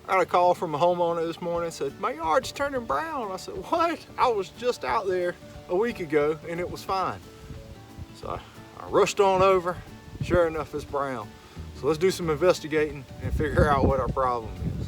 I got a call from a homeowner this morning and said, my yard's turning brown. I said, what? I was just out there a week ago and it was fine. So I rushed on over. Sure enough, it's brown. So let's do some investigating and figure out what our problem is.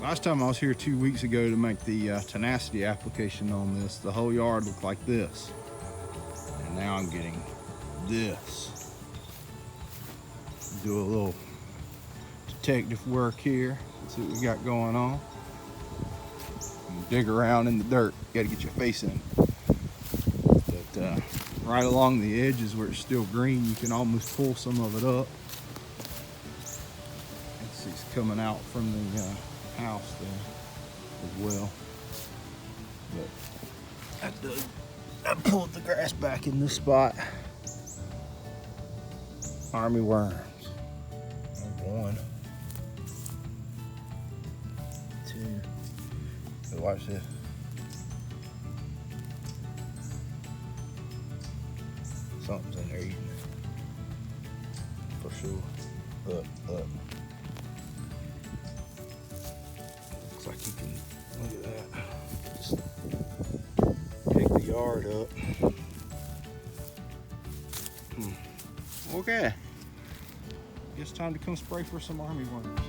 Last time I was here 2 weeks ago to make the tenacity application on this, the whole yard looked like this. And now I'm getting this. Do a little detective work here. See what we got going on. And dig around in the dirt. You gotta get your face in. But right along the edges where it's still green, you can almost pull some of it up. It's coming out from the house there as well. But I pulled the grass back in this spot. Army worms. One, two. So watch this. Something's in there eating it. For sure. Up. Looks like you can, look at that. Just pick the yard up. Okay. Guess time to come spray for some army worms.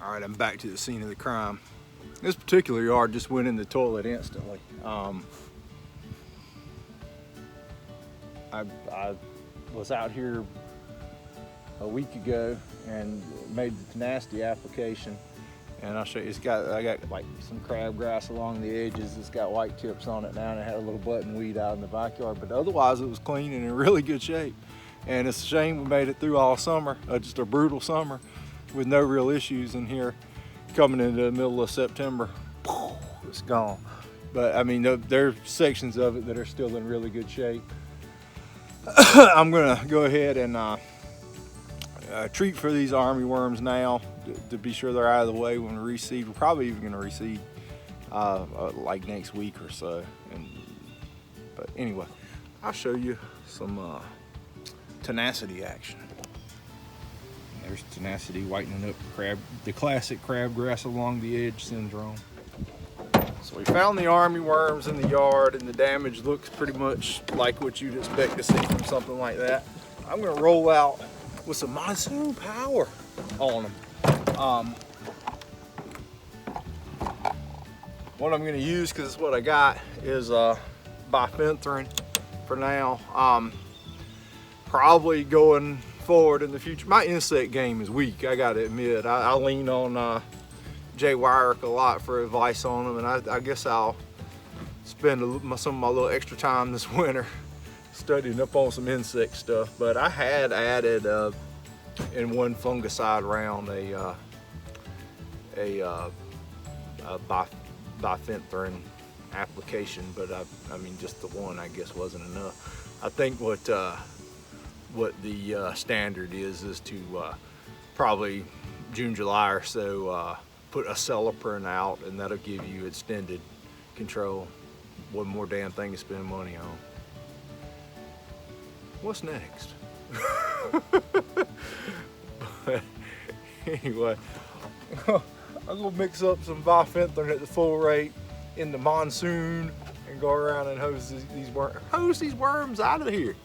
All right, I'm back to the scene of the crime. This particular yard just went in the toilet instantly. I was out here a week ago and made the tenacity application, and I'll show you. I got like some crabgrass along the edges. It's got white tips on it now, and I had a little button weed out in the backyard, but otherwise it was clean and in really good shape. And it's a shame we made it through all summer, just a brutal summer with no real issues in here. Coming into the middle of September, it's gone. But I mean, there are sections of it that are still in really good shape. I'm gonna go ahead and treat for these army worms now to be sure they're out of the way when we reseed. We're probably even gonna reseed like next week or so. But anyway, I'll show you some tenacity action. There's tenacity whitening up the classic crabgrass along the edge syndrome. So we found the army worms in the yard, and the damage looks pretty much like what you'd expect to see from something like that. I'm gonna roll out with some monsoon power on them. What I'm gonna use, because it's what I got, is bifenthrin for now. Probably going forward in the future. My insect game is weak, I gotta admit. I lean on Jay Wyrick a lot for advice on them, and I guess I'll spend some of my little extra time this winter studying up on some insect stuff. But I had added in one fungicide round a bifenthrin application, but I mean just the one I guess wasn't enough. I think what the standard is to probably June, July or so, put a Acelepryn out, and that'll give you extended control. One more damn thing to spend money on. What's next? But anyway, I'm gonna mix up some bifenthrin at the full rate in the monsoon and go around and hose these worms out of here.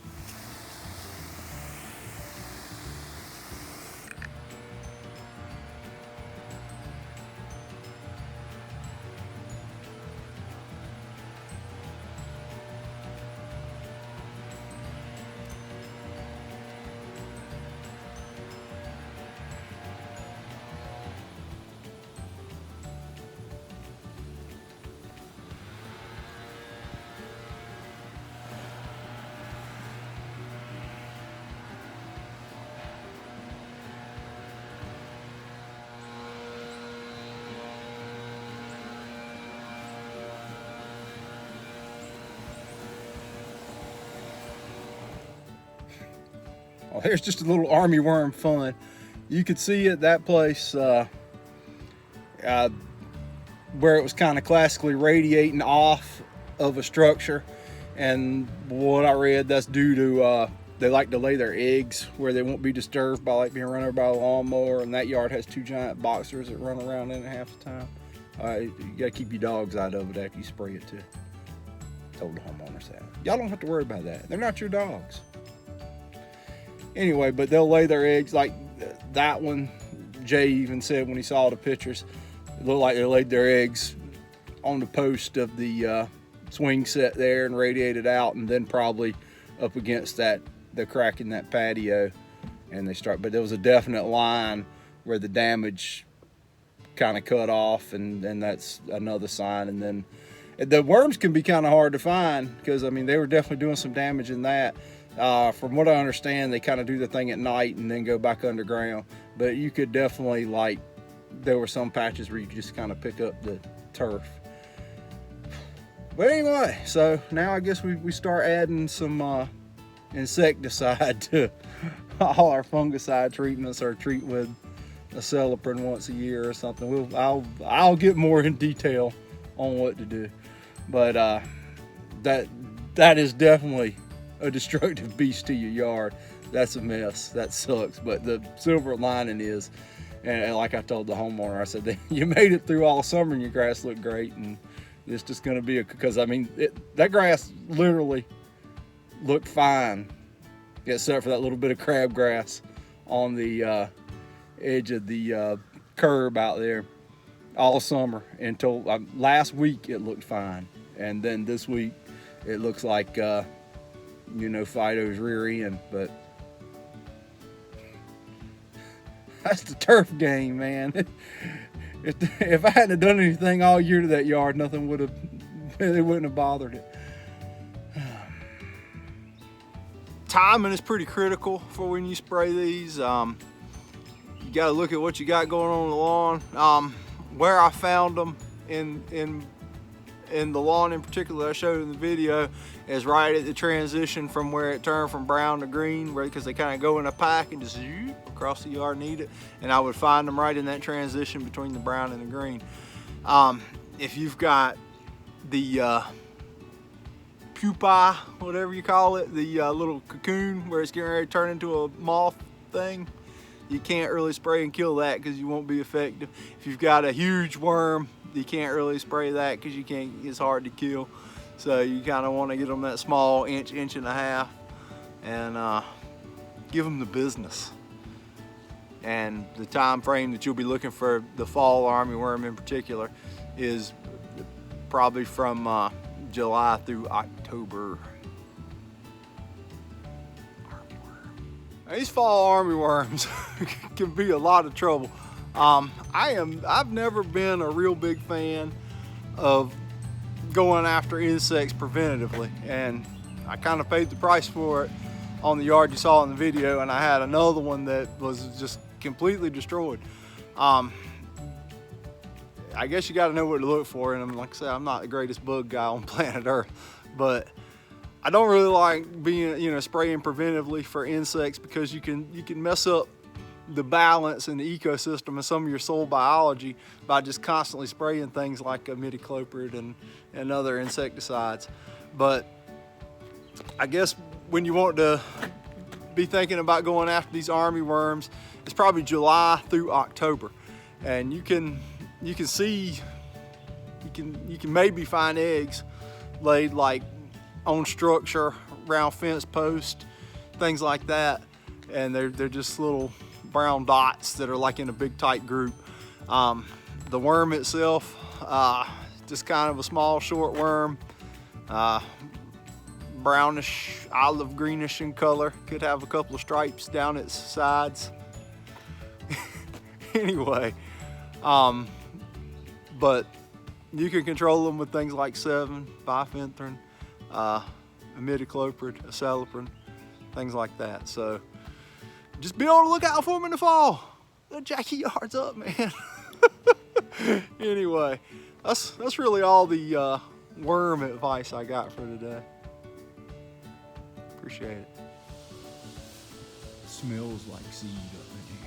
Oh, here's just a little army worm fun. You could see it, that place where it was kind of classically radiating off of a structure. And what I read, that's due to they like to lay their eggs where they won't be disturbed by like being run over by a lawnmower. And that yard has 2 giant boxers that run around in it half the time. You gotta keep your dogs out of it after you spray it too. Told the homeowners that. Y'all don't have to worry about that. They're not your dogs. Anyway, but they'll lay their eggs like that one. Jay even said when he saw the pictures, it looked like they laid their eggs on the post of the swing set there and radiated out, and then probably up against the crack in that patio, and they start. But there was a definite line where the damage kind of cut off, and that's another sign. And then the worms can be kind of hard to find because I mean they were definitely doing some damage in that. From what I understand, they kind of do the thing at night and then go back underground. But you could definitely, like, there were some patches where you could just kind of pick up the turf. But anyway, so now I guess we start adding some insecticide to all our fungicide treatments, or treat with Acelepryn once a year or something. I'll get more in detail on what to do. But that is definitely a destructive beast to your yard. That's a mess. That sucks. But the silver lining is, and like I told the homeowner, I said, you made it through all summer and your grass looked great, and it's just going to be because I mean that grass literally looked fine except for that little bit of crabgrass on the edge of the curb out there all summer until last week. It looked fine, and then this week it looks like Fido's rear end. But that's the turf game, man. If I hadn't done anything all year to that yard, nothing they wouldn't have bothered it. Timing is pretty critical for when you spray these. You got to look at what you got going on the lawn. Where I found them in the lawn in particular, I showed in the video, is right at the transition from where it turned from brown to green, because they kind of go in a pack and just across the yard and eat it. And I would find them right in that transition between the brown and the green. If you've got the pupae, whatever you call it, the little cocoon where it's getting ready to turn into a moth thing, you can't really spray and kill that because you won't be effective. If you've got a huge worm, you can't really spray that because it's hard to kill. So you kind of want to get them that small inch and a half and give them the business. And the time frame that you'll be looking for the fall armyworm in particular is probably from July through October. Now, these fall armyworms can be a lot of trouble. I've never been a real big fan of going after insects preventatively, and I kind of paid the price for it on the yard you saw in the video, and I had another one that was just completely destroyed. I guess you got to know what to look for, and like I said, I'm not the greatest bug guy on planet Earth, but I don't really like being, spraying preventively for insects because you can mess up the balance in the ecosystem and some of your soil biology by just constantly spraying things like imidacloprid and other insecticides. But I guess when you want to be thinking about going after these armyworms, it's probably July through October, and you can maybe find eggs laid like on structure, around fence post, things like that, and they're just little brown dots that are like in a big tight group. The worm itself, just kind of a small short worm, brownish, olive greenish in color, could have a couple of stripes down its sides. Anyway, but you can control them with things like 7-bifenthrin, imidacloprid, Acelepryn, things like that. So just be on the lookout for them in the fall. They'll jack your yards up, man. Anyway, that's really all the worm advice I got for today. Appreciate it. smells like seed up in here.